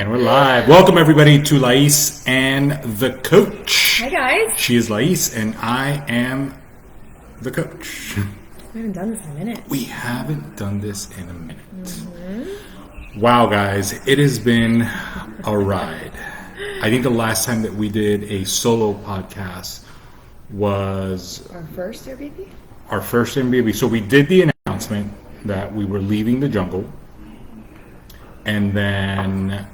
And we're live. Welcome everybody to Lais and the Coach. Hi guys. She is Lais and I am the Coach. We haven't done this in a minute. We haven't done this in a minute. Wow guys, it has been a ride. I think the last time that we did a solo podcast was Our first Airbnb? Our first Airbnb. So we did the announcement that we were leaving the jungle. And then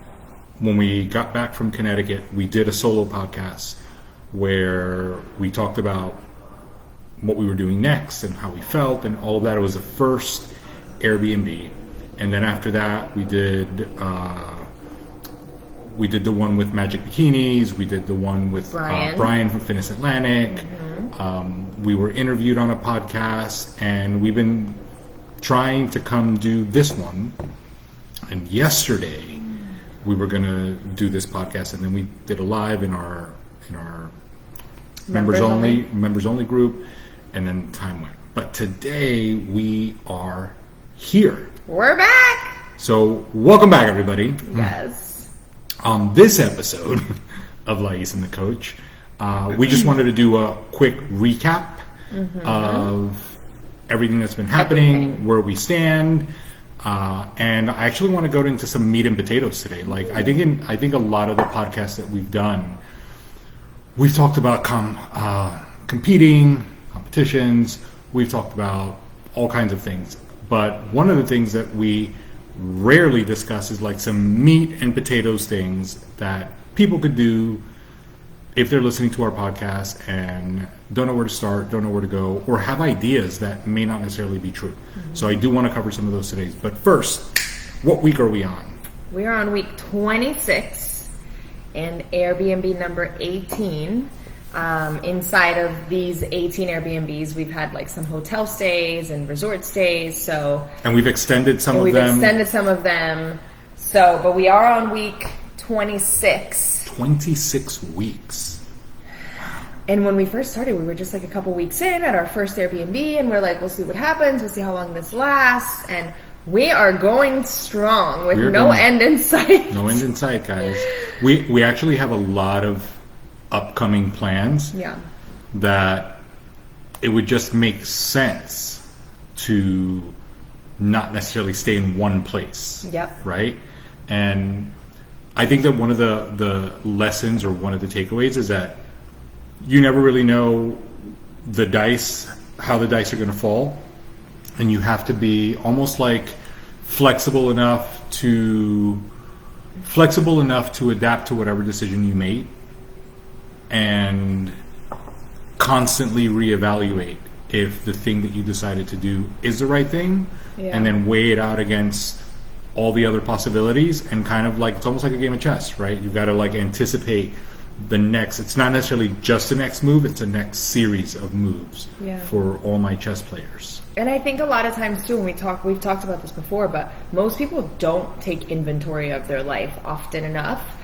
when we got back from Connecticut, we did a solo podcast where we talked about what we were doing next and how we felt and all of that. It was the first Airbnb. And then after that, we did the one with Magic Bikinis. We did the one with Brian from Fitness Atlantic. We were interviewed on a podcast, and we've been trying to come do this one. And yesterday, we were going to do this podcast, and then we did a live in our members only group, and then time went. But today we are here. We're back. So welcome back, everybody. Yes. On this episode of Lais and the Coach, we just wanted to do a quick recap of everything that's been happening, where we stand. And I actually want to go into some meat and potatoes today. Like I think a lot of the podcasts that we've done, we've talked about competing, competitions. We've talked about all kinds of things. But one of the things that we rarely discuss is like some meat and potatoes things that people could do if they're listening to our podcast and don't know where to start, don't know where to go, or have ideas that may not necessarily be true. So I do want to cover some of those today. But first, what week are we on? We are on week 26 and Airbnb number 18. Inside of these 18 Airbnbs, we've had like some hotel stays and resort stays. And we've extended some of them. So, but we are on week 26. 26 weeks. And when we first started, we were just like a couple weeks in at our first Airbnb, and we're like, we'll see what happens, we'll see how long this lasts, and we are going strong with no end in sight. No end in sight, guys. We actually have a lot of upcoming plans. Yeah. That it would just make sense to not necessarily stay in one place. Yep. Right? And I think that one of the lessons or one of the takeaways is that you never really know how the dice are going to fall, and you have to be almost like flexible enough to adapt to whatever decision you made, and constantly reevaluate if the thing that you decided to do is the right thing, and then weigh it out against all the other possibilities, and kind of like, it's almost like a game of chess, right? You've got to like anticipate the next, it's not necessarily just the next move, it's the next series of moves for all my chess players. And I think a lot of times too, when we've talked about this before, but most people don't take inventory of their life often enough.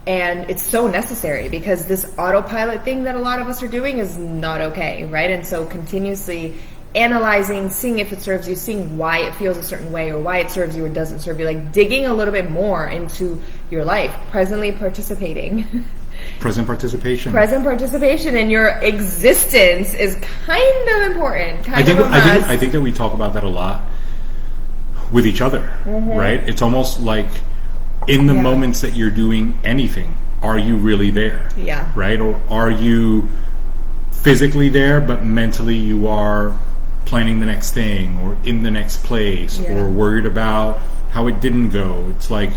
And it's so necessary, because this autopilot thing that a lot of us are doing is not okay, right? And so continuously analyzing, seeing if it serves you, seeing why it feels a certain way or why it serves you or doesn't serve you, like digging a little bit more into your life, present participation in your existence is kind of important. I think that we talk about that a lot with each other, right? It's almost like in the moments that you're doing anything, are you really there? Yeah. Right? Or are you physically there, but mentally you are planning the next thing or in the next place or worried about how it didn't go? It's like,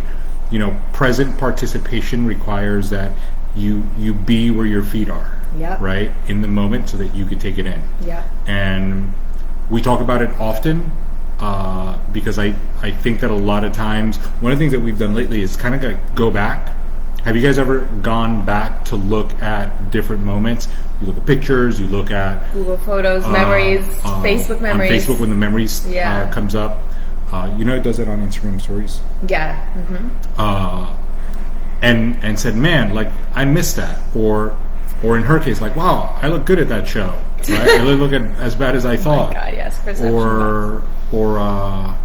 present participation requires that you be where your feet are, right, in the moment, so that you can take it in. And we talk about it often because I think that a lot of times, one of the things that we've done lately is kind of like go back. Have you guys ever gone back to look at different moments? You look at pictures, you look at Google Photos, memories, Facebook memories. On Facebook, when the memories comes up. It does it on Instagram stories. Yeah. And said, man, like, I missed that. Or in her case, like, wow, I look good at that show. Right? I really look as bad as I thought. Oh my God, yes. Or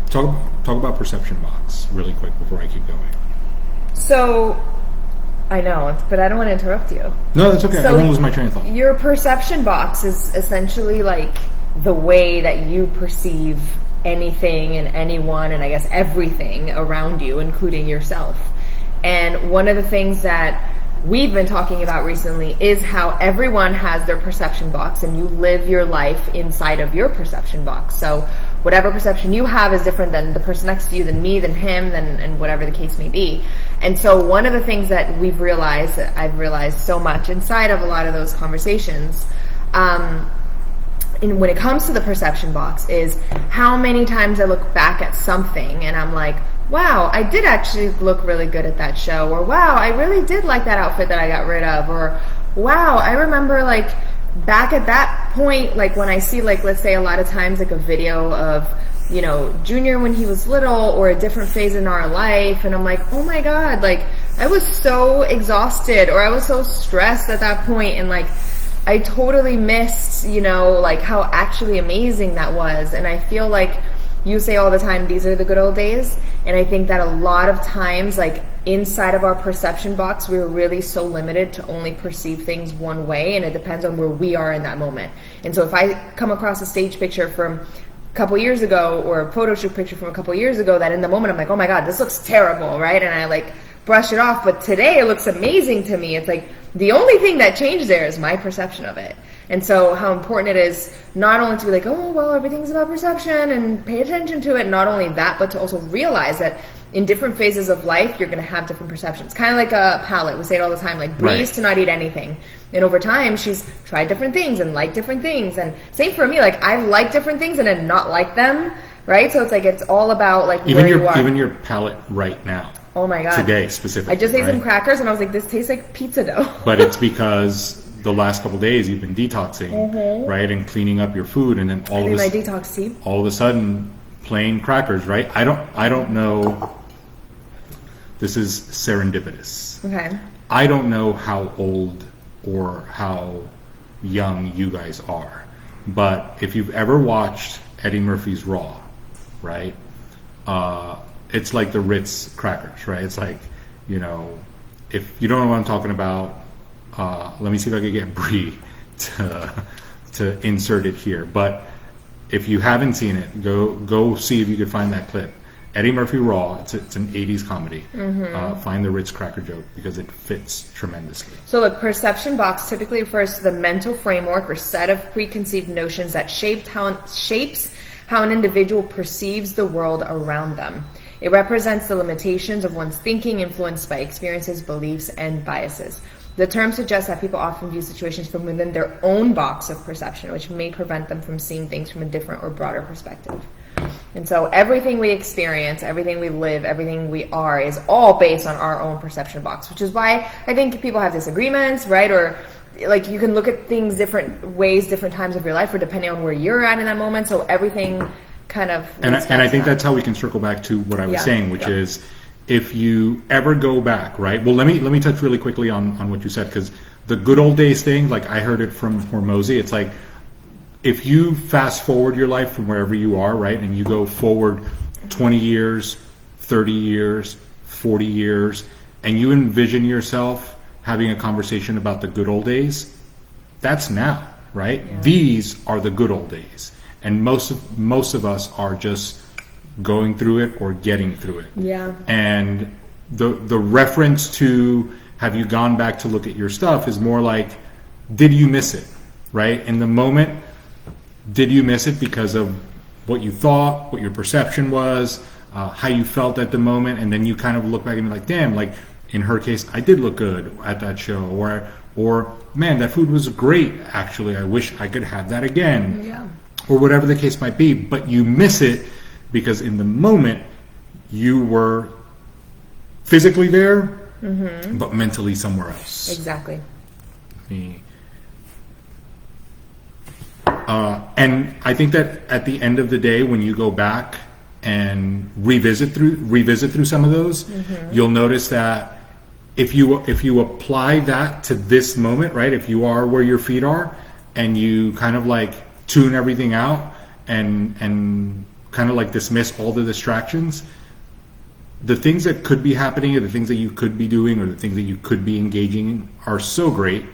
talk about perception box really quick before I keep going. So, I know, but I don't want to interrupt you. No, that's okay. I won't lose my train of thought. Your perception box is essentially like the way that you perceive anything and anyone and I guess everything around you, including yourself. And one of the things that we've been talking about recently is how everyone has their perception box and you live your life inside of your perception box. So whatever perception you have is different than the person next to you, than me, than him, and whatever the case may be. And so one of the things that I've realized so much inside of a lot of those conversations, when it comes to the perception box, is how many times I look back at something and I'm like, wow, I did actually look really good at that show, or wow, I really did like that outfit that I got rid of, or wow, I remember like back at that point, like when I see like, let's say a lot of times like a video of, you know, Junior when he was little or a different phase in our life, and I'm like, oh my God, like I was so exhausted or I was so stressed at that point, and like I totally missed, you know, like how actually amazing that was. And I feel like you say all the time, these are the good old days. And I think that a lot of times, like inside of our perception box, we're really so limited to only perceive things one way, and it depends on where we are in that moment. And so if I come across a stage picture from a couple years ago or a photo shoot picture from a couple years ago that in the moment I'm like, oh my God, this looks terrible, right? And I like brush it off, but today it looks amazing to me. It's like the only thing that changed there is my perception of it. And so how important it is not only to be like, oh, well, everything's about perception and pay attention to it. Not only that, but to also realize that in different phases of life, you're going to have different perceptions. Kind of like a palate. We say it all the time, like Bree used to not eat anything. And over time, she's tried different things and liked different things. And same for me, like I've liked different things and then not liked them, right? So it's like, it's all about like even where you are. Even your palate right now. Oh my God. Today specifically. I just ate some crackers and I was like, this tastes like pizza dough. But it's because the last couple of days you've been detoxing, right, and cleaning up your food, and then all of a sudden, plain crackers, right? I don't know. This is serendipitous. Okay. I don't know how old or how young you guys are, but if you've ever watched Eddie Murphy's Raw, right? It's like the Ritz crackers, right? It's like, you know, if you don't know what I'm talking about, let me see if I can get Bree to insert it here. But if you haven't seen it, go see if you can find that clip. Eddie Murphy Raw. It's an 80s comedy. Find the Ritz cracker joke because it fits tremendously. So look, perception box typically refers to the mental framework or set of preconceived notions that shapes how an individual perceives the world around them. It represents the limitations of one's thinking influenced by experiences, beliefs, and biases. The term suggests that people often view situations from within their own box of perception, which may prevent them from seeing things from a different or broader perspective. And so everything we experience, everything we live, everything we are is all based on our own perception box, which is why I think people have disagreements, right? Or like you can look at things different ways, different times of your life, or depending on where you're at in that moment. So everything kind of... And I think that's how we can circle back to what I was saying, which is if you ever go back, right? Well, let me touch really quickly on what you said, because the good old days thing, like I heard it from Hormozy, it's like if you fast forward your life from wherever you are, right, and you go forward 20 years, 30 years, 40 years, and you envision yourself having a conversation about the good old days, that's now, right? Yeah. These are the good old days. And most of us are just going through it or getting through it. Yeah. And the reference to have you gone back to look at your stuff is more like, did you miss it, right? In the moment, did you miss it because of what you thought, what your perception was, how you felt at the moment, and then you kind of look back and be like, damn, like in her case, I did look good at that show, or man, that food was great, actually, I wish I could have that again. Yeah. Or whatever the case might be, but you miss it because in the moment you were physically there, but mentally somewhere else. Exactly. And I think that at the end of the day, when you go back and revisit through some of those, you'll notice that if you apply that to this moment, right? If you are where your feet are, and you kind of like tune everything out and kind of like dismiss all the distractions, the things that could be happening, or the things that you could be doing, or the things that you could be engaging in are so great.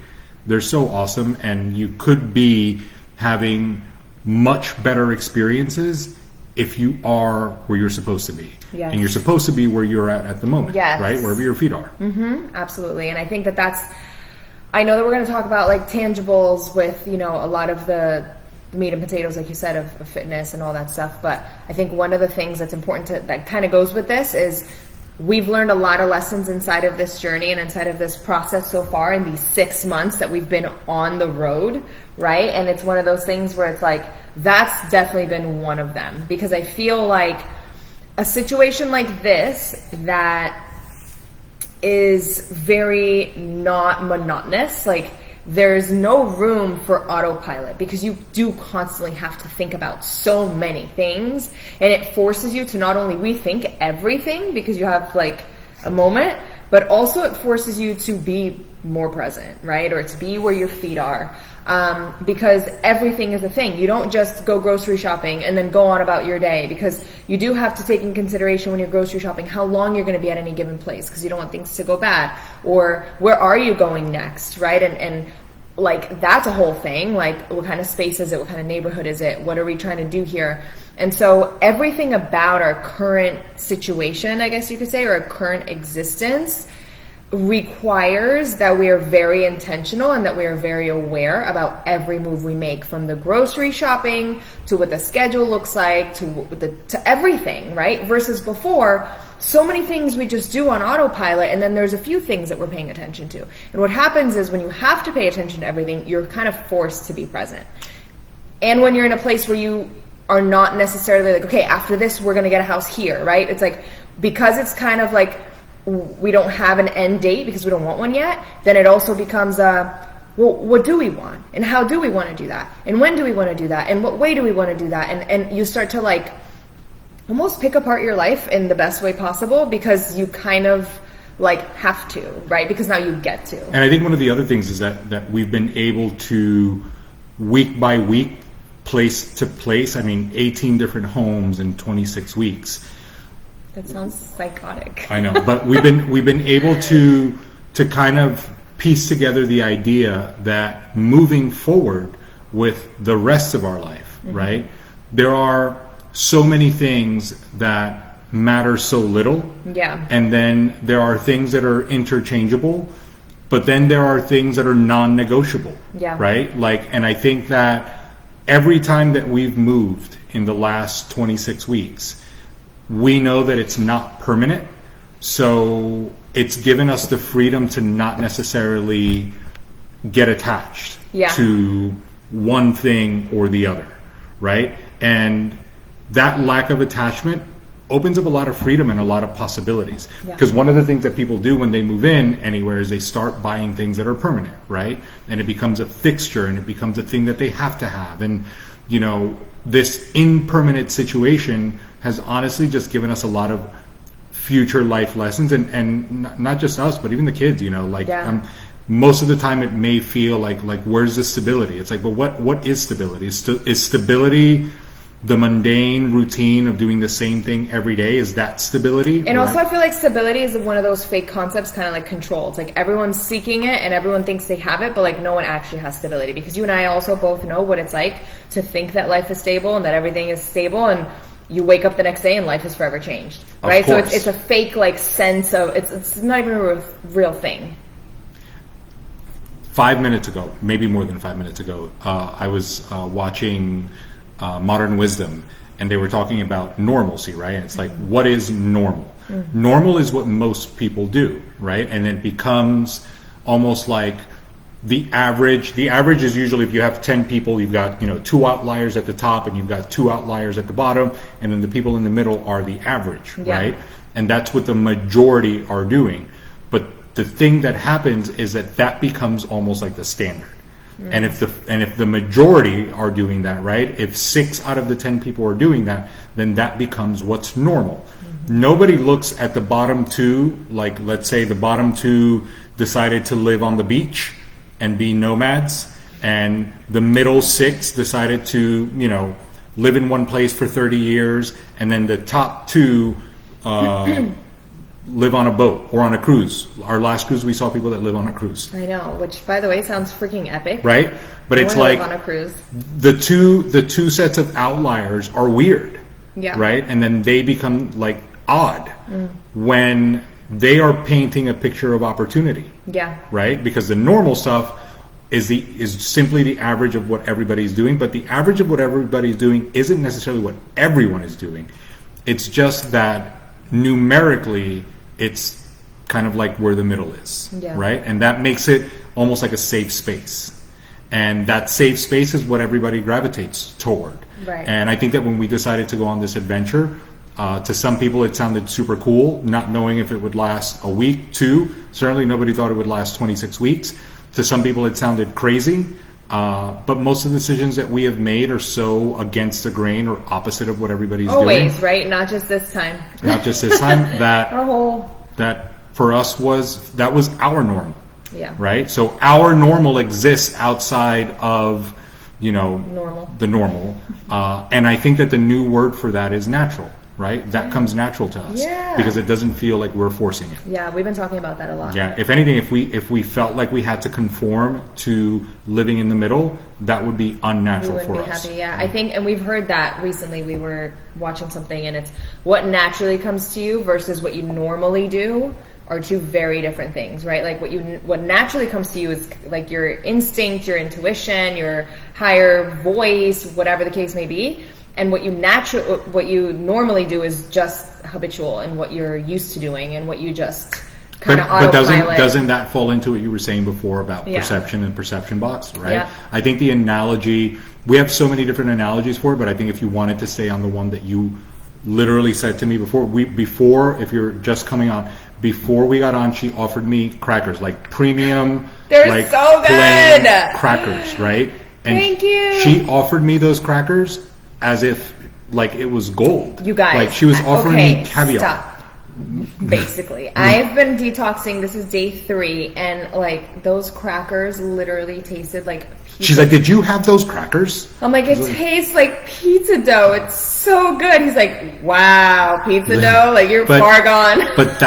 They're so awesome, and you could be having much better experiences if you are where you're supposed to be. Yes. And you're supposed to be where you're at the moment, yes. right? Wherever your feet are. Absolutely. And I think that's, I know that we're going to talk about like tangibles with, you know, a lot of the meat and potatoes, like you said, of fitness and all that stuff. But I think one of the things that's important that kind of goes with this is we've learned a lot of lessons inside of this journey and inside of this process so far in these 6 months that we've been on the road, right? And it's one of those things where it's like, that's definitely been one of them, because I feel like a situation like this that is very not monotonous, like there's no room for autopilot, because you do constantly have to think about so many things, and it forces you to not only rethink everything because you have like a moment, but also it forces you to be more present, right? Or to be where your feet are. Because everything is a thing. You don't just go grocery shopping and then go on about your day, because you do have to take in consideration when you're grocery shopping how long you're going to be at any given place, because you don't want things to go bad, or where are you going next, right? And like that's a whole thing. Like what kind of space is it? What kind of neighborhood is it? What are we trying to do here? And so everything about our current situation, I guess you could say, or our current existence requires that we are very intentional and that we are very aware about every move we make, from the grocery shopping to what the schedule looks like to everything, right? Versus before, so many things we just do on autopilot, and then there's a few things that we're paying attention to. And what happens is when you have to pay attention to everything, you're kind of forced to be present. And when you're in a place where you are not necessarily like, okay, after this we're going to get a house here, right? It's like, because it's kind of like we don't have an end date because we don't want one yet, then it also becomes well, what do we want? And how do we want to do that? And when do we want to do that? And what way do we want to do that? And you start to like almost pick apart your life in the best way possible, because you kind of like have to, right? Because now you get to. And I think one of the other things is that we've been able to, week by week, place to place, 18 different homes in 26 weeks. That sounds psychotic. I know, but we've been able to kind of piece together the idea that moving forward with the rest of our life, right? There are so many things that matter so little. Yeah. And then there are things that are interchangeable, but then there are things that are non-negotiable. Yeah. Right? And I think that every time that we've moved in the last 26 weeks, we know that it's not permanent, so it's given us the freedom to not necessarily get attached to one thing or the other, right? And that lack of attachment opens up a lot of freedom and a lot of possibilities. Because one of the things that people do when they move in anywhere is they start buying things that are permanent, right? And it becomes a fixture, and it becomes a thing that they have to have. And, you know, this impermanent situation has honestly just given us a lot of future life lessons, and not just us, but even the kids, you know, most of the time it may feel like where's the stability? It's like, but what is stability? Is stability the mundane routine of doing the same thing every day? Is that stability? And also I feel like stability is one of those fake concepts, kind of like control. It's like everyone's seeking it and everyone thinks they have it, but like no one actually has stability, because you and I also both know what it's like to think that life is stable and that everything is stable, and you wake up the next day and life is forever changed, right? So it's a fake like sense of, it's not even a real thing. 5 minutes ago, maybe more than 5 minutes ago, I was watching Modern Wisdom, and they were talking about normalcy, right? And it's like, what is normal? Normal is what most people do, right? And it becomes almost like the average is usually, if you have 10 people, you've got, 2 outliers at the top and you've got 2 outliers at the bottom, and then the people in the middle are the average, right? And that's what the majority are doing. But the thing that happens is that becomes almost like the standard. And if the majority are doing that, right? If 6 out of the 10 people are doing that, then that becomes what's normal. Nobody looks at the bottom 2, like let's say the bottom 2 decided to live on the beach and be nomads, and the middle 6 decided to, live in one place for 30 years, and then the top 2 live on a boat or on a cruise. Our last cruise, we saw people that live on a cruise. I know, which by the way sounds freaking epic. Right? But it's like on a cruise. The two sets of outliers are weird. Yeah. Right? And then they become like odd when they are painting a picture of opportunity. Yeah. Right? Because the normal stuff is simply the average of what everybody's doing, but the average of what everybody's doing isn't necessarily what everyone is doing. It's just that numerically it's kind of like where the middle is. Yeah. Right? And that makes it almost like a safe space. And that safe space is what everybody gravitates toward. Right. And I think that when we decided to go on this adventure, to some people it sounded super cool, not knowing if it would last a week, 2. Certainly nobody thought it would last 26 weeks. To some people it sounded crazy. But most of the decisions that we have made are so against the grain or opposite of what everybody's doing. Always, right? Not just this time. Not just this time. That for us was our norm. Yeah. Right? So our normal exists outside of, normal. The normal. And I think that the new word for that is natural, right? That comes natural to us. Yeah. Because it doesn't feel like we're forcing it. Yeah, we've been talking about that a lot. Yeah. If anything, if we felt like we had to conform to living in the middle, that would be unnatural for us. Happy, yeah. I think, and we've heard that recently. We were watching something, and it's what naturally comes to you versus what you normally do are two very different things, right? Like what naturally comes to you is like your instinct, your intuition, your higher voice, whatever the case may be. And what you normally do is just habitual and what you're used to doing and what you just kind of autopilot. But doesn't that fall into what you were saying before about perception and perception box, right? Yeah. I think the analogy, we have so many different analogies for it, but I think if you wanted to stay on the one that you literally said to me before, if you're just coming on, before we got on, she offered me crackers, like premium, they're like so good crackers, right? And thank you. She offered me those crackers as if like it was gold. You guys, like she was offering me caviar. Stop. Basically, I've been detoxing. This is day 3, and like those crackers literally tasted like pizza. She's like, "Did you have those crackers?" I'm like, "It tastes like pizza dough. It's so good." He's like, "Wow, pizza dough? Like you're far gone." But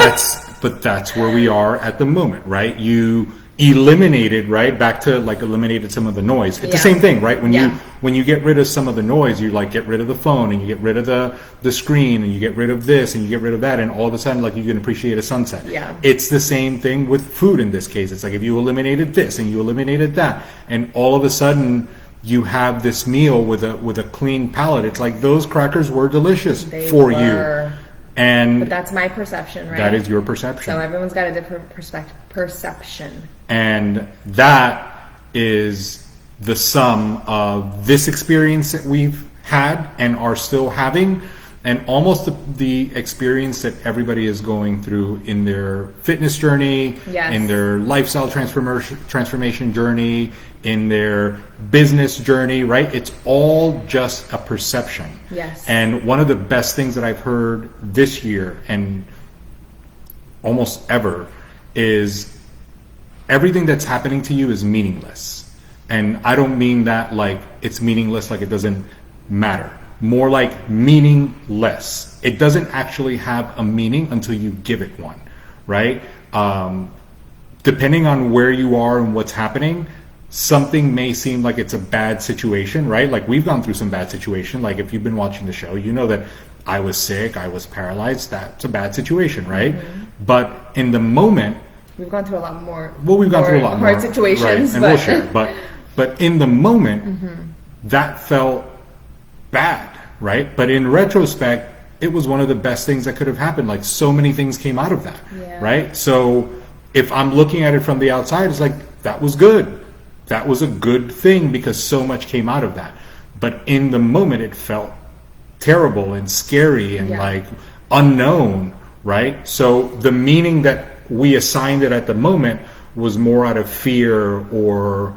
that's where we are at the moment, right? You eliminated, right, back to like eliminated some of the noise. It's the same thing, right? When you get rid of some of the noise, you like get rid of the phone and you get rid of the screen and you get rid of this and you get rid of that, and all of a sudden like you can appreciate a sunset. Yeah. It's the same thing with food in this case. It's like if you eliminated this and you eliminated that, and all of a sudden you have this meal with a clean palate. It's like those crackers were delicious for you. But that's my perception, right? That is your perception. So everyone's got a different perception. And that is the sum of this experience that we've had and are still having, and almost the experience that everybody is going through in their fitness journey, in their lifestyle transformation journey, in their business journey, right? It's all just a perception. Yes. And one of the best things that I've heard this year and almost ever is everything that's happening to you is meaningless. And I don't mean that like it's meaningless like it doesn't matter. More like meaningless. It doesn't actually have a meaning until you give it one, right? Depending on where you are and what's happening, something may seem like it's a bad situation, right? Like we've gone through some bad situation. Like if you've been watching the show, you know that I was sick, I was paralyzed. That's a bad situation, right? Mm-hmm. But in the moment, we've gone through a lot more. Well, we've gone through a lot more hard situations, right? And we'll share. But in the moment, that felt bad, right? But in retrospect, it was one of the best things that could have happened. Like so many things came out of that, right? So if I'm looking at it from the outside, it's like that was good. That was a good thing because so much came out of that. But in the moment, it felt terrible and scary and like unknown, right? So the meaning that we assigned it at the moment was more out of fear or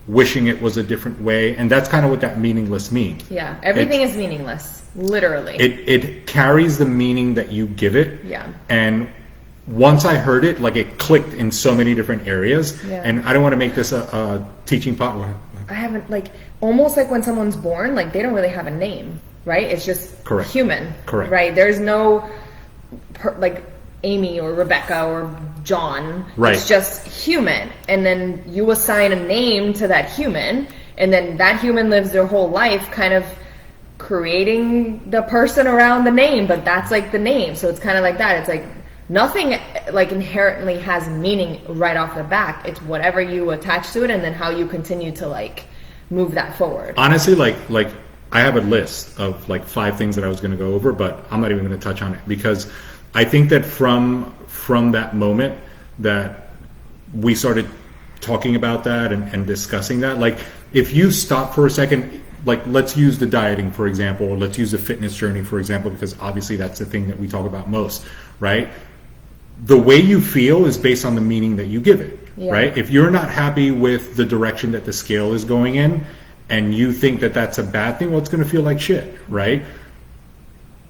wishing it was a different way. And that's kind of what that meaningless means. Yeah, everything is meaningless, literally. It carries the meaning that you give it. Yeah. And once I heard it, like it clicked in so many different areas. Yeah. And I don't want to make this a teaching pot. I haven't, like, almost like when someone's born, like they don't really have a name, right? It's just human. Correct. Right? There's no, Amy or Rebecca or John. Right. It's just human. And then you assign a name to that human, and then that human lives their whole life kind of creating the person around the name, but that's like the name. So it's kind of like that. It's like nothing like inherently has meaning right off the bat. It's whatever you attach to it, and then how you continue to like move that forward. Honestly, like I have a list of like 5 things that I was going to go over, but I'm not even going to touch on it, because I think that from that moment that we started talking about that and discussing that, like if you stop for a second, like let's use the dieting for example, or let's use the fitness journey for example, because obviously that's the thing that we talk about most, right? The way you feel is based on the meaning that you give it, right? If you're not happy with the direction that the scale is going in, and you think that that's a bad thing, well, it's going to feel like shit, right?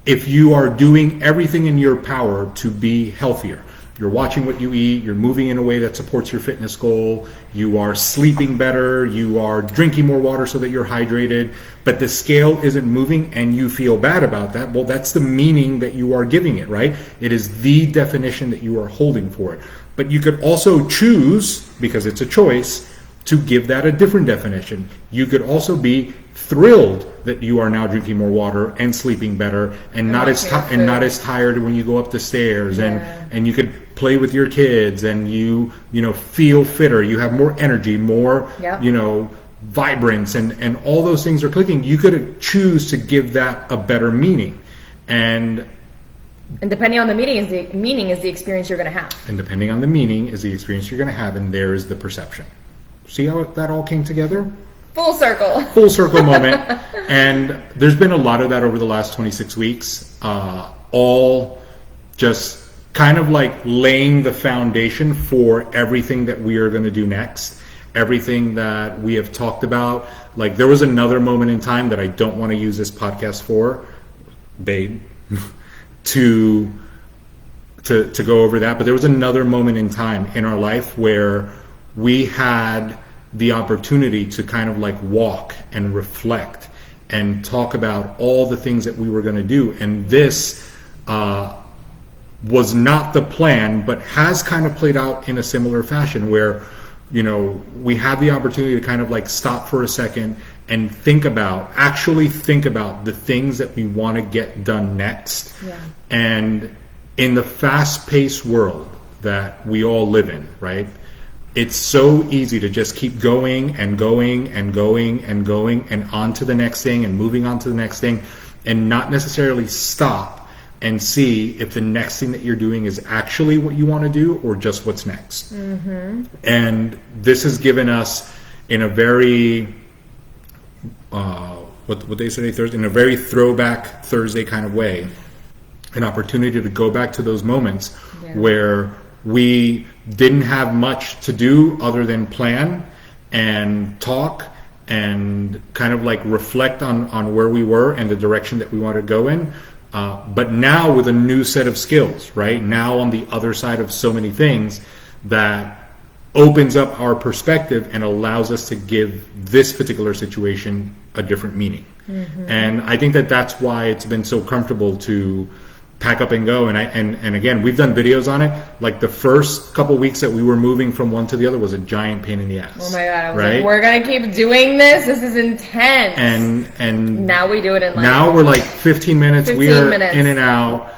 If you are doing everything in your power to be healthier, you're watching what you eat, you're moving in a way that supports your fitness goal, you are sleeping better, you are drinking more water so that you're hydrated, but the scale isn't moving and you feel bad about that, well, that's the meaning that you are giving it, right? It is the definition that you are holding for it. But you could also choose, because it's a choice, to give that a different definition. You could also be thrilled that you are now drinking more water and sleeping better and not as tired when you go up the stairs, and you could play with your kids, and you feel fitter, you have more energy, more vibrance, and all those things are clicking. You could choose to give that a better meaning, and depending on the meaning is the experience you're going to have. And depending on the meaning is the experience you're going to have, and there is the perception. See how that all came together? Full circle. Full circle moment. And there's been a lot of that over the last 26 weeks, all just kind of like laying the foundation for everything that we are going to do next, everything that we have talked about. Like there was another moment in time that I don't want to use this podcast for, babe, to go over that. But there was another moment in time in our life where we had the opportunity to kind of like walk and reflect and talk about all the things that we were going to do. And this was not the plan, but has kind of played out in a similar fashion where, we had the opportunity to kind of like stop for a second and actually think about the things that we want to get done next. Yeah. And in the fast-paced world that we all live in, right? It's so easy to just keep going and going and going and going and on to the next thing and moving on to the next thing, and not necessarily stop and see if the next thing that you're doing is actually what you want to do or just what's next. Mm-hmm. And this has given us, in a very what day is today, Thursday, in a very throwback Thursday kind of way, an opportunity to go back to those moments where we didn't have much to do other than plan and talk and kind of like reflect on where we were and the direction that we wanted to go in. But now with a new set of skills, right? Now on the other side of so many things that opens up our perspective and allows us to give this particular situation a different meaning. Mm-hmm. And I think that that's why it's been so comfortable to pack up and go. And again, we've done videos on it. Like the first couple weeks that we were moving from one to the other was a giant pain in the ass. Oh my God. I was like, we're going to keep doing this. This is intense. And now we do it in like... Now we're like 15 minutes. We are in and out.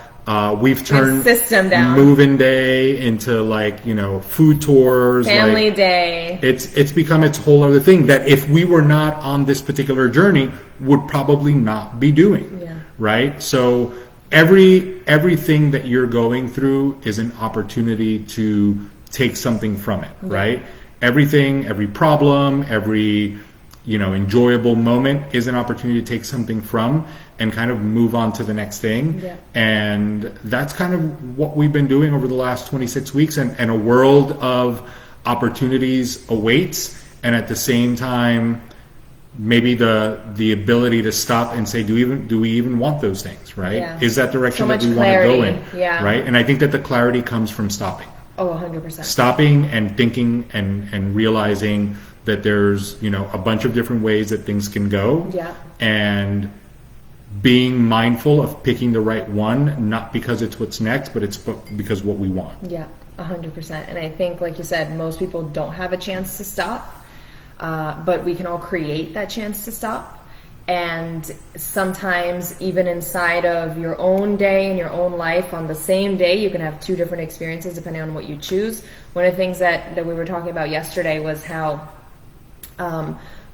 We've turned system down. Move-in day into like, food tours. Family day. It's become its whole other thing that if we were not on this particular journey, would probably not be doing. Yeah. Right? So everything that you're going through is an opportunity to take something from it, right? Every problem, every enjoyable moment is an opportunity to take something from and kind of move on to the next thing. Yeah. And that's kind of what we've been doing over the last 26 weeks, and a world of opportunities awaits, and at the same time maybe the ability to stop and say, do we even want those things, right? Yeah. Is that direction that we want to go in, right? And I think that the clarity comes from stopping. Oh, 100%. Stopping and thinking and realizing that there's, a bunch of different ways that things can go. Yeah. And being mindful of picking the right one, not because it's what's next, but it's because what we want. Yeah, 100%. And I think, like you said, most people don't have a chance to stop, but we can all create that chance to stop. And sometimes even inside of your own day and your own life, on the same day, you can have two different experiences depending on what you choose. One of the things that we were talking about yesterday was how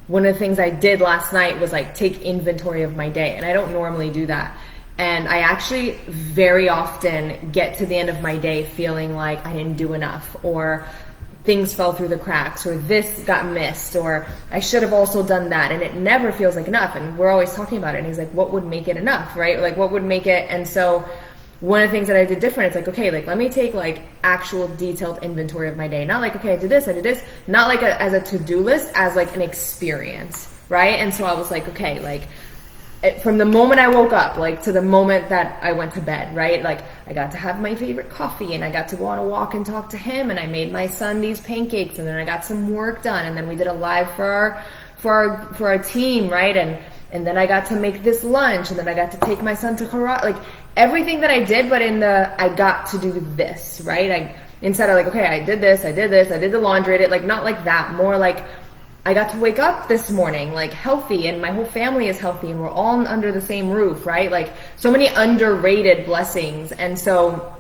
one of the things I did last night was like take inventory of my day. And I don't normally do that. And I actually very often get to the end of my day feeling like I didn't do enough, or things fell through the cracks, or this got missed, or I should have also done that. And it never feels like enough. And we're always talking about it. And he's like, what would make it enough, right? Like, what would make it? And so one of the things that I did different, it's like, okay, like, let me take like actual detailed inventory of my day. Not like, okay, I did this. Not like as a to-do list, as like an experience, right? And so I was like, okay, like, from the moment I woke up, like, to the moment that I went to bed, right? Like, I got to have my favorite coffee, and I got to go on a walk and talk to him, and I made my son these pancakes, and then I got some work done, and then we did a live for our team, right? And then I got to make this lunch, and then I got to take my son to karate, like, everything that I did, but I got to do this, right? Instead of like, okay, I did this, I did the laundry, I did, like, not like that, more like, I got to wake up this morning like healthy, and my whole family is healthy, and we're all under the same roof, right? Like, so many underrated blessings. And so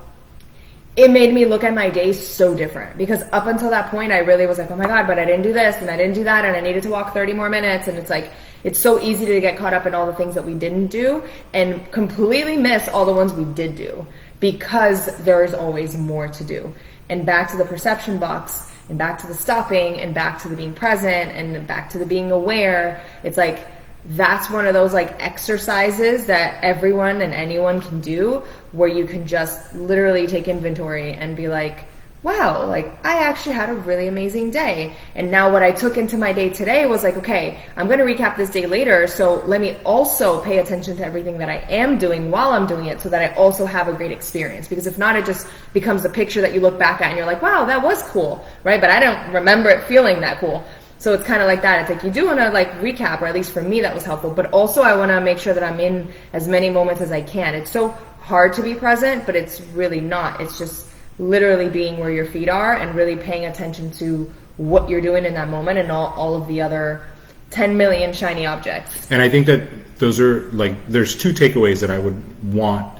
it made me look at my day so different, because up until that point I really was like, oh my God, but I didn't do this and I didn't do that, and I needed to walk 30 more minutes. And it's like, it's so easy to get caught up in all the things that we didn't do and completely miss all the ones we did do, because there is always more to do. And back to the perception box, and back to the stopping, and back to the being present, and back to the being aware. It's like, that's one of those like exercises that everyone and anyone can do, where you can just literally take inventory and be like, wow, like, I actually had a really amazing day. And now what I took into my day today was like, okay, I'm going to recap this day later, so let me also pay attention to everything that I am doing while I'm doing it, so that I also have a great experience. Because if not, it just becomes a picture that you look back at and you're like, wow, that was cool, right? But I don't remember it feeling that cool. So it's kind of like that. It's like, you do want to like recap, or at least for me that was helpful, but also I want to make sure that I'm in as many moments as I can. It's so hard to be present, but it's really not. It's just literally being where your feet are and really paying attention to what you're doing in that moment, and all of the other 10 million shiny objects. And I think that those are like, there's two takeaways that I would want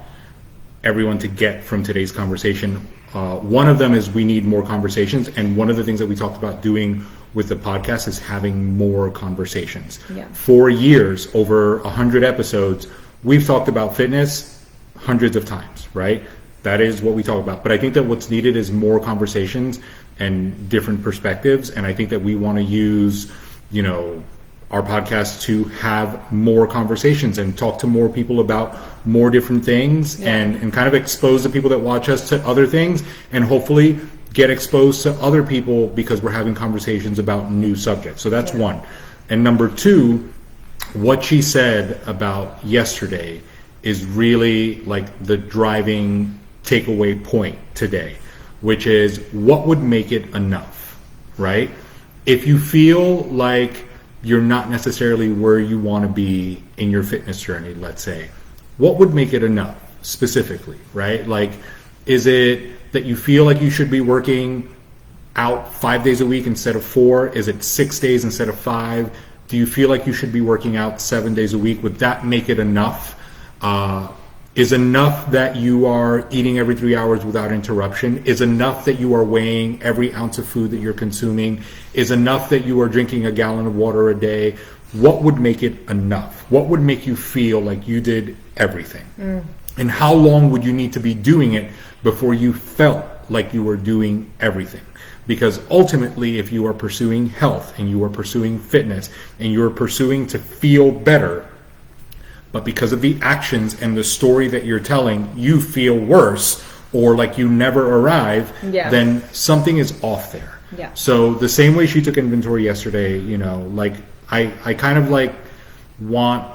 everyone to get from today's conversation. One of them is we need more conversations, and one of the things that we talked about doing with the podcast is having more conversations. Yeah. For years, over 100 episodes, we've talked about fitness hundreds of times, right? That is what we talk about. But I think that what's needed is more conversations and different perspectives. And I think that we want to use, our podcast to have more conversations and talk to more people about more different things, and kind of expose the people that watch us to other things, and hopefully get exposed to other people because we're having conversations about new subjects. So that's one. And number two, what she said about yesterday is really like the driving takeaway point today, which is, what would make it enough, right? If you feel like you're not necessarily where you want to be in your fitness journey, let's say, what would make it enough specifically, right? Like, is it that you feel like you should be working out 5 days a week instead of 4? Is it 6 days instead of 5? Do you feel like you should be working out 7 days a week? Would that make it enough? Is enough that you are eating every 3 hours without interruption? Is enough that you are weighing every ounce of food that you're consuming? Is enough that you are drinking a gallon of water a day? What would make it enough? What would make you feel like you did everything? And how long would you need to be doing it before you felt like you were doing everything? Because ultimately, if you are pursuing health, and you are pursuing fitness, and you are pursuing to feel better, but because of the actions and the story that you're telling, you feel worse, or like you never arrive, then something is off there. Yeah. So the same way she took inventory yesterday, like I kind of like want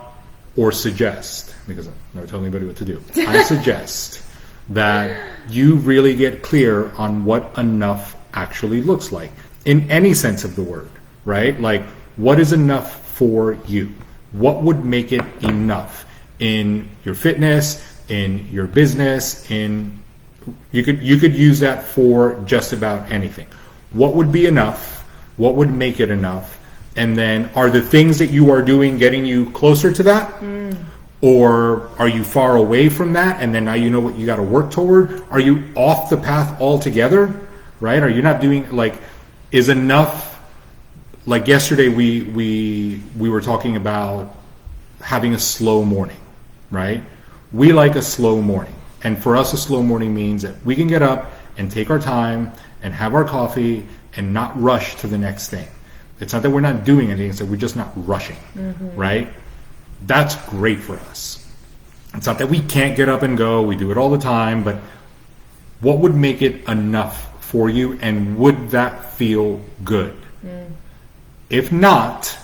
or suggest, because I've never told anybody what to do, I suggest that you really get clear on what enough actually looks like in any sense of the word, right? Like, what is enough for you? What would make it enough? in your fitness, in your business, you could use that for just about anything. What would be enough? What would make it enough? And then, are the things that you are doing getting you closer to that? Or are you far away from that, and then now you know what you got to work toward? Are you off the path altogether, right? Are you not doing, like, is enough? Like yesterday, we were talking about having a slow morning, right? We like a slow morning, and for us, a slow morning means that we can get up and take our time and have our coffee and not rush to the next thing. It's not that we're not doing anything; it's that we're just not rushing, right? That's great for us. It's not that we can't get up and go. We do it all the time, but what would make it enough for you, and would that feel good? If not,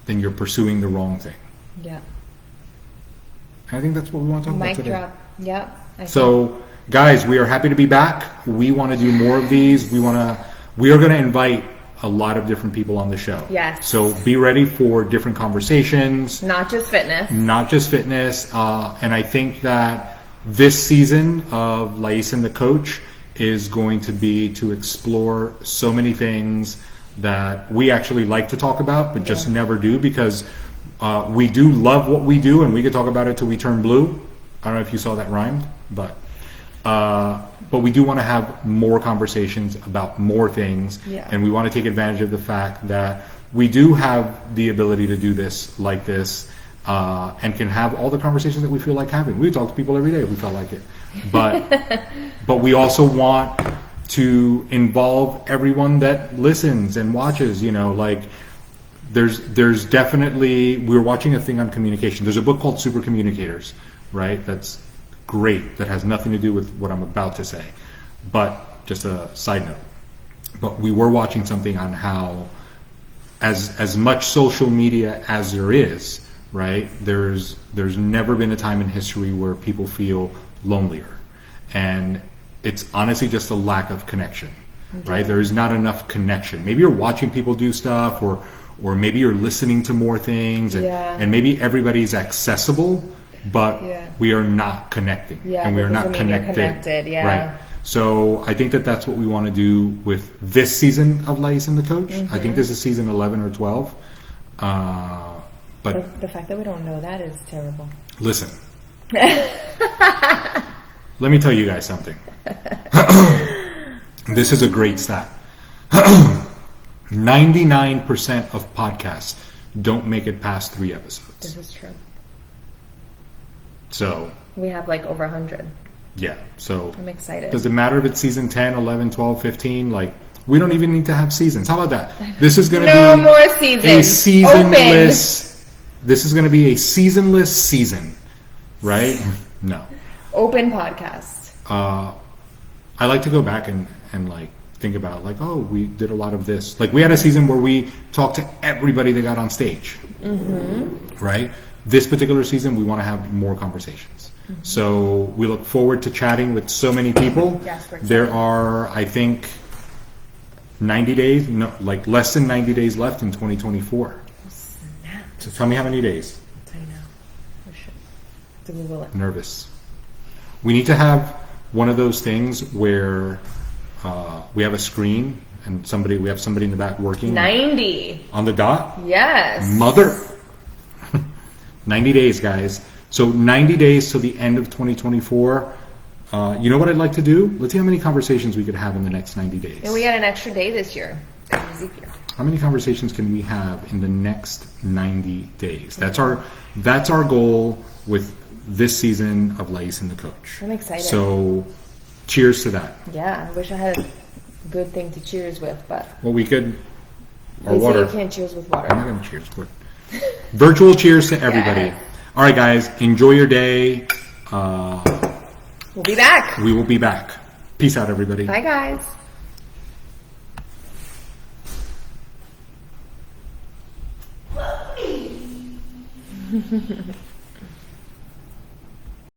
then you're pursuing the wrong thing. Yeah. I think that's what we want to talk about today. Mic drop. Yep. So, guys, we are happy to be back. We want to do more of these. We are going to invite a lot of different people on the show. Yes. So be ready for different conversations. Not just fitness. And I think that this season of Lais and the Coach is going to be to explore so many things that we actually like to talk about, but just never do, because we do love what we do, and we could talk about it till we turn blue. I don't know if you saw that rhymed, but we do want to have more conversations about more things, and we want to take advantage of the fact that we do have the ability to do this like this, and can have all the conversations that we feel like having. We talk to people every day if we felt like it, but we also want to involve everyone that listens and watches. Like there's definitely, we were watching a thing on communication. There's a book called Super Communicators, right? That's great. That has nothing to do with what I'm about to say, but just a side note. But we were watching something on how, as much social media as there is, right? There's never been a time in history where people feel lonelier, and it's honestly just a lack of connection, right? There is not enough connection. Maybe you're watching people do stuff, or maybe you're listening to more things, and maybe everybody's accessible, but we are not connecting, and we are not connected, right? So I think that that's what we want to do with this season of Lais and the Coach. I think this is season 11 or 12. But the fact that we don't know that is terrible. Listen, let me tell you guys something. This is a great stat. 99% of podcasts don't make it past 3 episodes. This is true. So we have like over 100. Yeah, so I'm excited. Does it matter if it's season 10, 11, 12, 15? Like, we don't even need to have seasons. How about that? This is going to no be more seasons. A seasonless. This is going to be a seasonless season, right? No. Open podcast. I like to go back and like think about like, oh, we did a lot of this. Like, we had a season where we talked to everybody that got on stage, right? This particular season, we want to have more conversations. So we look forward to chatting with so many people. Yes, there are, I think, 90 days, no, like less than 90 days left in 2024. Snap. So tell me how many days. I'll tell you now. Oh shit. To Google it. Nervous. We need to have one of those things where we have a screen and we have somebody in the back working. 90. On the dot? Yes. Mother. 90 days, guys. So 90 days till the end of 2024. You know what I'd like to do? Let's see how many conversations we could have in the next 90 days. And we got an extra day this year. How many conversations can we have in the next 90 days? That's our goal with this season of Lais and the Coach. I'm excited. So cheers to that. Yeah, I wish I had a good thing to cheers with, but... Well, we could... Or they water. say you can't cheers with water. I'm not going to cheers. But virtual cheers to everybody. Yes. All right, guys. Enjoy your day. We'll be back. We will be back. Peace out, everybody. Bye, guys.